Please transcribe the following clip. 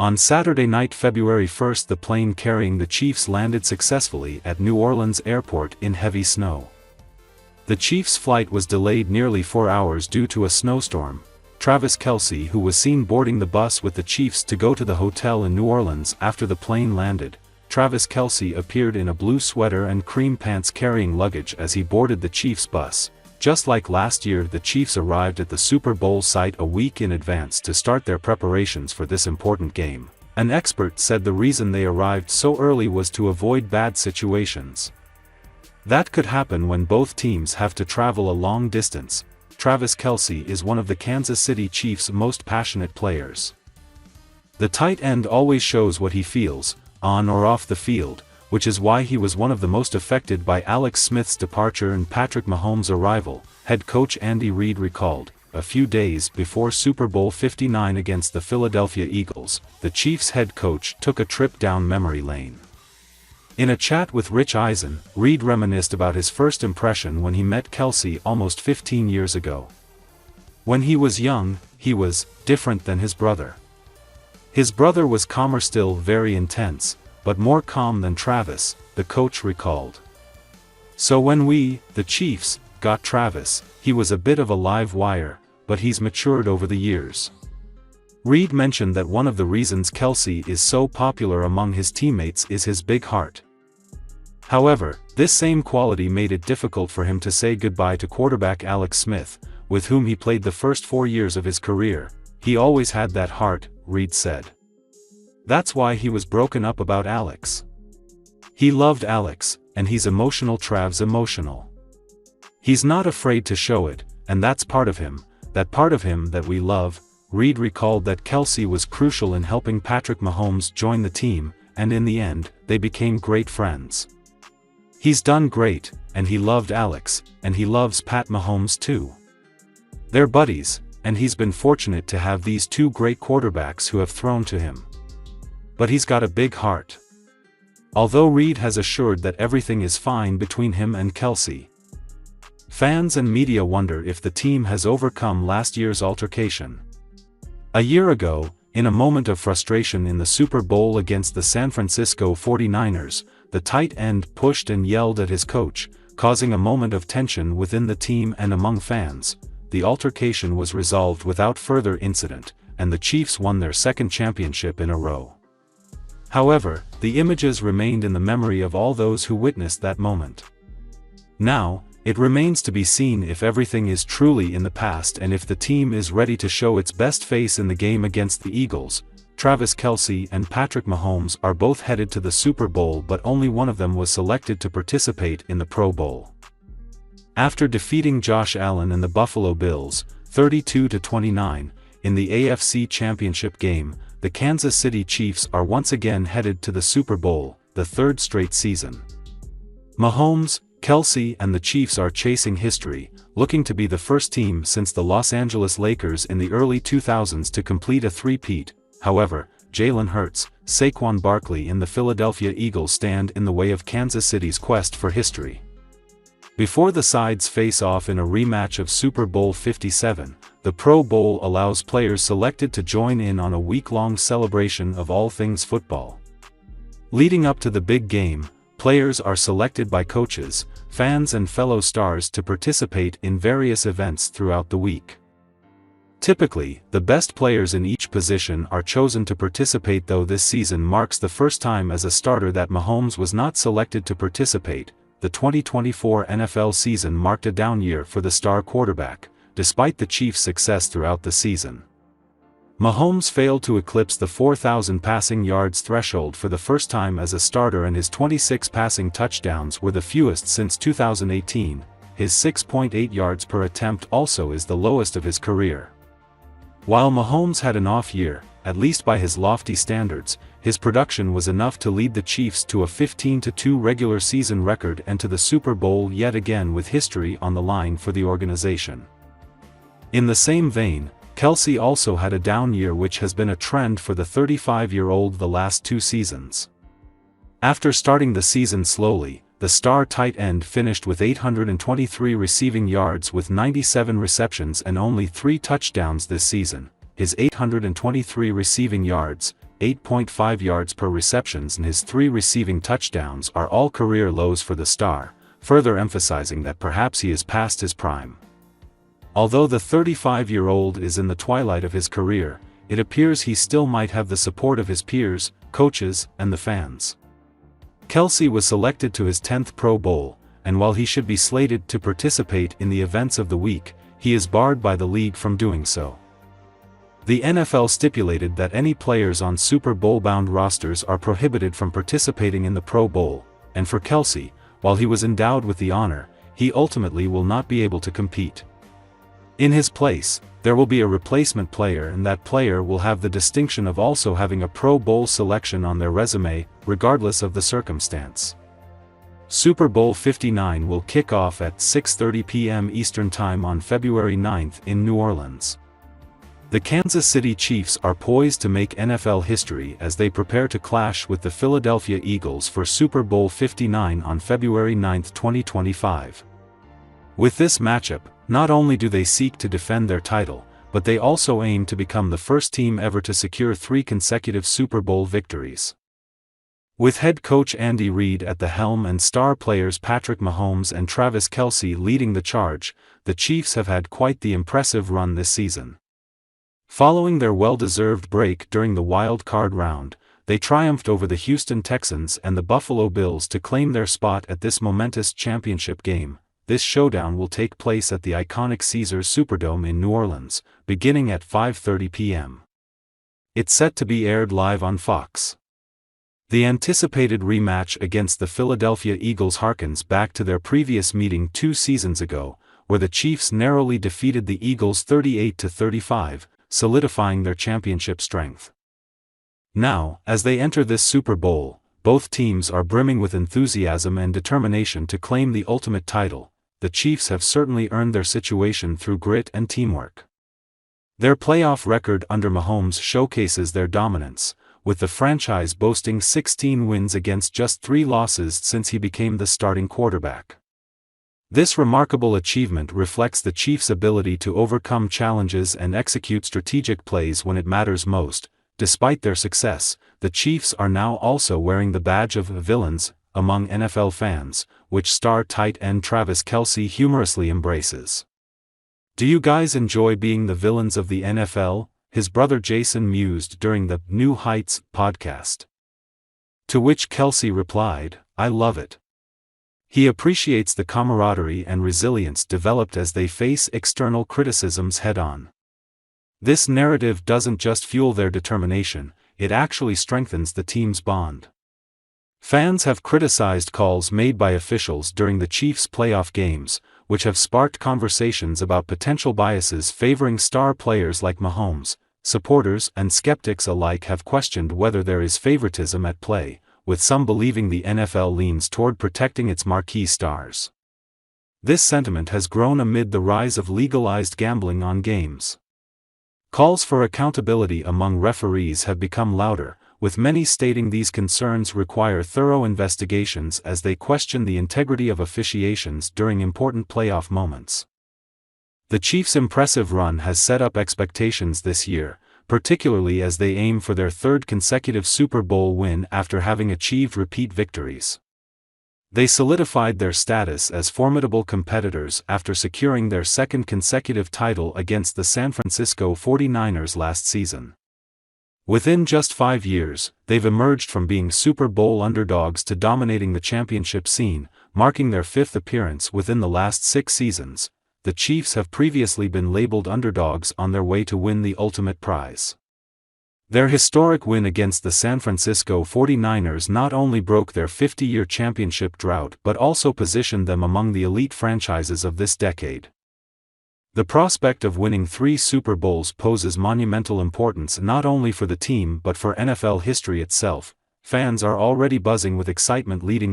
On Saturday night, February 1st, the plane carrying the Chiefs landed successfully at New Orleans Airport in heavy snow. The Chiefs' flight was delayed nearly 4 hours due to a snowstorm. Travis Kelce, who was seen boarding the bus with the Chiefs to go to the hotel in New Orleans after the plane landed. Travis Kelce appeared in a blue sweater and cream pants carrying luggage as he boarded the Chiefs bus. Just like last year, the Chiefs arrived at the Super Bowl site a week in advance to start their preparations for this important game. An expert said the reason they arrived so early was to avoid bad situations that could happen when both teams have to travel a long distance. Travis Kelce is one of the Kansas City Chiefs' most passionate players. The tight end always shows what he feels, on or off the field, which is why he was one of the most affected by Alex Smith's departure and Patrick Mahomes' arrival, head coach Andy Reid recalled. A few days before Super Bowl 59 against the Philadelphia Eagles, the Chiefs' head coach took a trip down memory lane. In a chat with Rich Eisen, Reid reminisced about his first impression when he met Kelce almost 15 years ago. When he was young, he was different than his brother. His brother was calmer, still very intense, but more calm than Travis, the coach recalled. So when we, the Chiefs, got Travis, he was a bit of a live wire, but he's matured over the years. Reid mentioned that one of the reasons Kelce is so popular among his teammates is his big heart. However, this same quality made it difficult for him to say goodbye to quarterback Alex Smith, with whom he played the first 4 years of his career. He always had that heart, Reid said. That's why he was broken up about Alex. He loved Alex, and he's emotional. Trav's emotional. He's not afraid to show it, and that's part of him, that part of him that we love. Reid recalled that Kelce was crucial in helping Patrick Mahomes join the team, and in the end, they became great friends. He's done great, and he loved Alex, and he loves Pat Mahomes too. They're buddies, and he's been fortunate to have these two great quarterbacks who have thrown to him. But he's got a big heart. Although Reid has assured that everything is fine between him and Kelce, fans and media wonder if the team has overcome last year's altercation. A year ago, in a moment of frustration in the Super Bowl against the San Francisco 49ers, the tight end pushed and yelled at his coach, causing a moment of tension within the team and among fans. The altercation was resolved without further incident, and the Chiefs won their second championship in a row. However, the images remained in the memory of all those who witnessed that moment. Now, it remains to be seen if everything is truly in the past and if the team is ready to show its best face in the game against the Eagles. Travis Kelce and Patrick Mahomes are both headed to the Super Bowl, but only one of them was selected to participate in the Pro Bowl. After defeating Josh Allen and the Buffalo Bills, 32-29, in the AFC Championship game, the Kansas City Chiefs are once again headed to the Super Bowl, the third straight season. Mahomes, Kelce and the Chiefs are chasing history, looking to be the first team since the Los Angeles Lakers in the early 2000s to complete a three-peat. However, Jalen Hurts, Saquon Barkley and the Philadelphia Eagles stand in the way of Kansas City's quest for history. Before the sides face off in a rematch of Super Bowl 57, the Pro Bowl allows players selected to join in on a week-long celebration of all things football. Leading up to the big game, players are selected by coaches, fans and fellow stars to participate in various events throughout the week. Typically, the best players in each position are chosen to participate, though this season marks the first time as a starter that Mahomes was not selected to participate. The 2024 NFL season marked a down year for the star quarterback, despite the Chiefs' success throughout the season. Mahomes failed to eclipse the 4,000 passing yards threshold for the first time as a starter, and his 26 passing touchdowns were the fewest since 2018. His 6.8 yards per attempt also is the lowest of his career. While Mahomes had an off year, at least by his lofty standards, his production was enough to lead the Chiefs to a 15-2 regular season record and to the Super Bowl yet again, with history on the line for the organization. In the same vein, Kelce also had a down year, which has been a trend for the 35-year-old the last 2 seasons. After starting the season slowly, the star tight end finished with 823 receiving yards with 97 receptions and only 3 touchdowns this season. His 823 receiving yards, 8.5 yards per receptions and his 3 receiving touchdowns are all career lows for the star, further emphasizing that perhaps he is past his prime. Although the 35-year-old is in the twilight of his career, it appears he still might have the support of his peers, coaches, and the fans. Kelce was selected to his 10th Pro Bowl, and while he should be slated to participate in the events of the week, he is barred by the league from doing so. The NFL stipulated that any players on Super Bowl-bound rosters are prohibited from participating in the Pro Bowl, and for Kelce, while he was endowed with the honor, he ultimately will not be able to compete. In his place, there will be a replacement player, and that player will have the distinction of also having a Pro Bowl selection on their resume, regardless of the circumstance. Super Bowl 59 will kick off at 6:30 p.m. Eastern Time on February 9th in New Orleans. The Kansas City Chiefs are poised to make NFL history as they prepare to clash with the Philadelphia Eagles for Super Bowl 59 on February 9, 2025. With this matchup, not only do they seek to defend their title, but they also aim to become the first team ever to secure 3 consecutive Super Bowl victories. With head coach Andy Reid at the helm and star players Patrick Mahomes and Travis Kelce leading the charge, the Chiefs have had quite the impressive run this season. Following their well-deserved break during the wild card round, they triumphed over the Houston Texans and the Buffalo Bills to claim their spot at this momentous championship game. This showdown will take place at the iconic Caesars Superdome in New Orleans, beginning at 5:30 p.m. It's set to be aired live on Fox. The anticipated rematch against the Philadelphia Eagles harkens back to their previous meeting 2 seasons ago, where the Chiefs narrowly defeated the Eagles 38-35, solidifying their championship strength. Now, as they enter this Super Bowl, both teams are brimming with enthusiasm and determination to claim the ultimate title. The Chiefs have certainly earned their situation through grit and teamwork. Their playoff record under Mahomes showcases their dominance, with the franchise boasting 16 wins against just 3 losses since he became the starting quarterback. This remarkable achievement reflects the Chiefs' ability to overcome challenges and execute strategic plays when it matters most. Despite their success, the Chiefs are now also wearing the badge of villains among NFL fans, which star tight end Travis Kelce humorously embraces. "Do you guys enjoy being the villains of the NFL?" his brother Jason mused during the New Heights podcast. To which Kelce replied, "I love it." He appreciates the camaraderie and resilience developed as they face external criticisms head-on. This narrative doesn't just fuel their determination, it actually strengthens the team's bond. Fans have criticized calls made by officials during the Chiefs' playoff games, which have sparked conversations about potential biases favoring star players like Mahomes. Supporters and skeptics alike have questioned whether there is favoritism at play, with some believing the NFL leans toward protecting its marquee stars. This sentiment has grown amid the rise of legalized gambling on games. Calls for accountability among referees have become louder, with many stating these concerns require thorough investigations as they question the integrity of officiations during important playoff moments. The Chiefs' impressive run has set up expectations this year, particularly as they aim for their 3rd consecutive Super Bowl win after having achieved repeat victories. They solidified their status as formidable competitors after securing their 2nd consecutive title against the San Francisco 49ers last season. Within just 5 years, they've emerged from being Super Bowl underdogs to dominating the championship scene, marking their 5th appearance within the last 6 seasons. The Chiefs have previously been labeled underdogs on their way to win the ultimate prize. Their historic win against the San Francisco 49ers not only broke their 50-year championship drought but also positioned them among the elite franchises of this decade. The prospect of winning 3 Super Bowls poses monumental importance not only for the team but for NFL history itself. Fans are already buzzing with excitement leading up